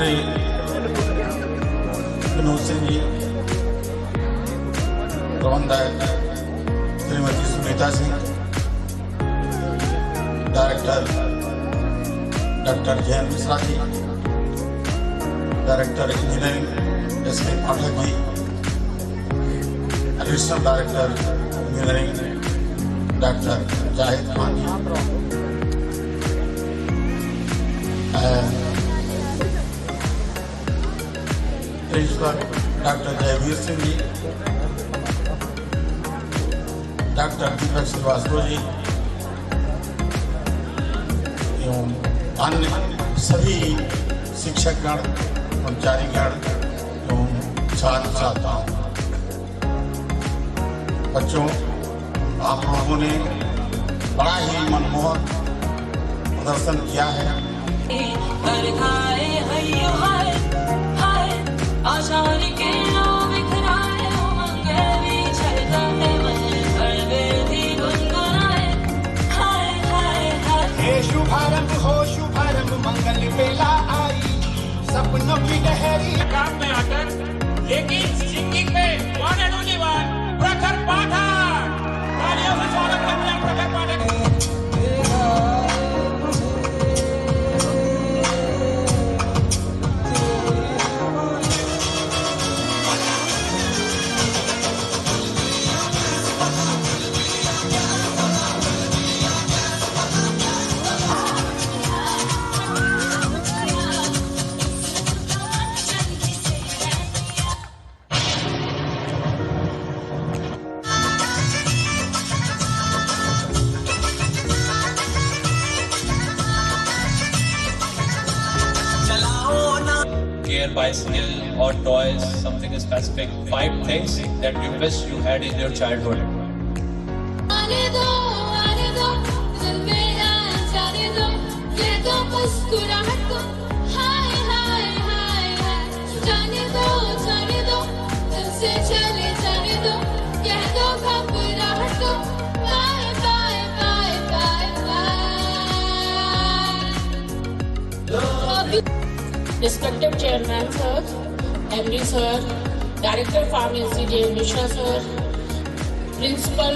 मंत्री विनोद सिंह जी, प्रबंधक Shrimati Sunita Singh, director doctor Jayant Mishra ji, director engineering SK Pathak ji, additional director engineering doctor Zahid Khan ji, principal doctor Jaivir Singh ji, doctor Deepak Srivastava ji एवं अन्य सभी शिक्षकगण, कर्मचारीगण एवं छात्र छात्राओं, बच्चों, आप लोगों ने बड़ा ही मनमोहक प्रदर्शन किया है। शुभारंभ हो शुभारंभ मंगल बेला आई, सपनों की लहरी काम में आकर, लेकिन सिंगिंग में वन एंड ओनली वन प्रखर पाठक। तालियों से स्वागत करते हैं प्रखर पाठक। Bicycle or toys, something specific, 5 things that you wish you had in your childhood. Respected Chairman Sir, MD Sir, Director Pharmacy J. Mishra Sir, Principal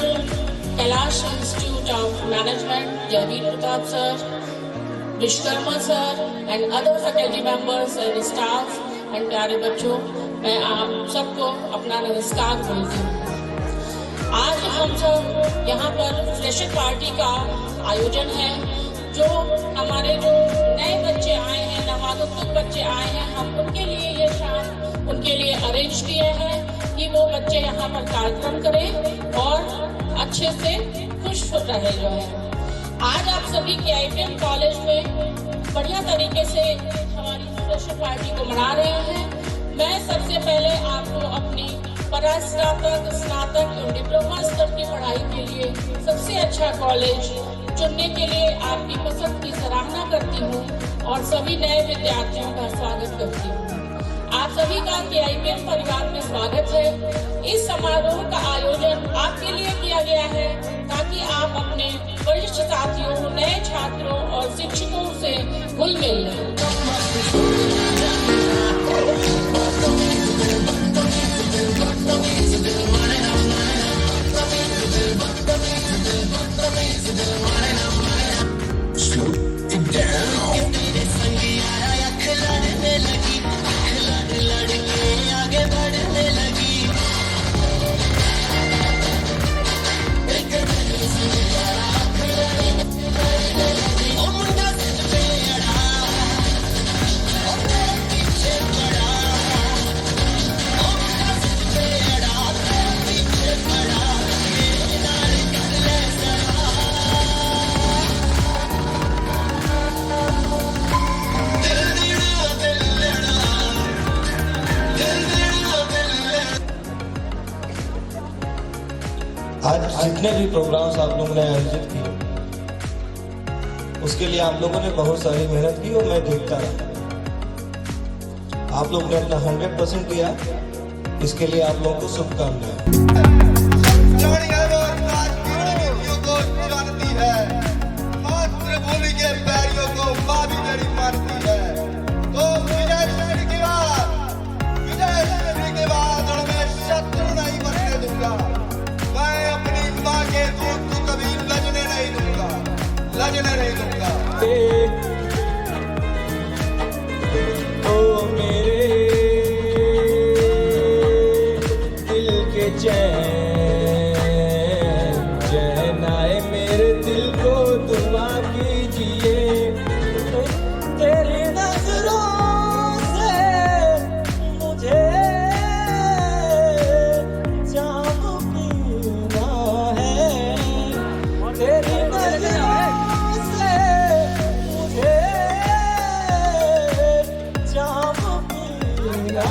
Kailash Institute of Management Javeer Pratap Sir, Vishkarma Sir, and other faculty members and staff and प्यारे बच्चों, मैं आप सबको अपना नमस्कार बोलती हूँ। आज हम सब यहाँ पर फ्रेशर पार्टी का आयोजन है, जो हमारे जो नए बच्चे आए हैं, नवागतुक बच्चे आए हैं, हम उनके लिए ये शाम उनके लिए अरेंज किए हैं कि वो बच्चे यहाँ पर कार्यक्रम करें और अच्छे से खुश रहे जो है। आज आप सभी KIPM कॉलेज में बढ़िया तरीके से हमारी फ्रेशर पार्टी को मना रहे हैं। मैं सबसे पहले आपको अपनी परास्नातक, स्नातक और डिप्लोमा स्तर की पढ़ाई के लिए सबसे अच्छा कॉलेज चुनने के लिए आपकी पसंद की सराहना करती हूँ और सभी नए विद्यार्थियों का स्वागत करती हूँ। आप सभी का KIPM परिवार में स्वागत है। इस समारोह का आयोजन आपके लिए किया गया है ताकि आप अपने वरिष्ठ साथियों, नए छात्रों और शिक्षकों से घुल मिल लें। आज जितने भी प्रोग्राम्स आप लोगों ने आयोजित किए, उसके लिए आप लोगों ने बहुत सारी मेहनत की और मैं देखता रहा। आप लोगों ने अपना 100% दिया, इसके लिए आप लोगों को शुभकामनाएं। मातृभूमि के पैरियों को माँ भी नहीं मारती है, तो ओ मेरे दिल के चैन चैन आए मेरे दिल को दुआ कीजिए तेरी नजरों से मुझे जाम पीना है तेरी नजरों से मुझे जाम पीना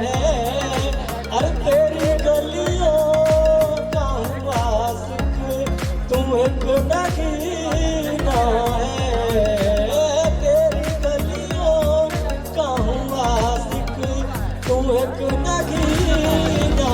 है अरे तेरी गलियों का आशिक तुम एक नगीना है तेरी गलियों का आशिक तुम एक नगीना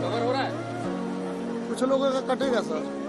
कवर हो रहा है। कुछ लोगों का कटेगा सर।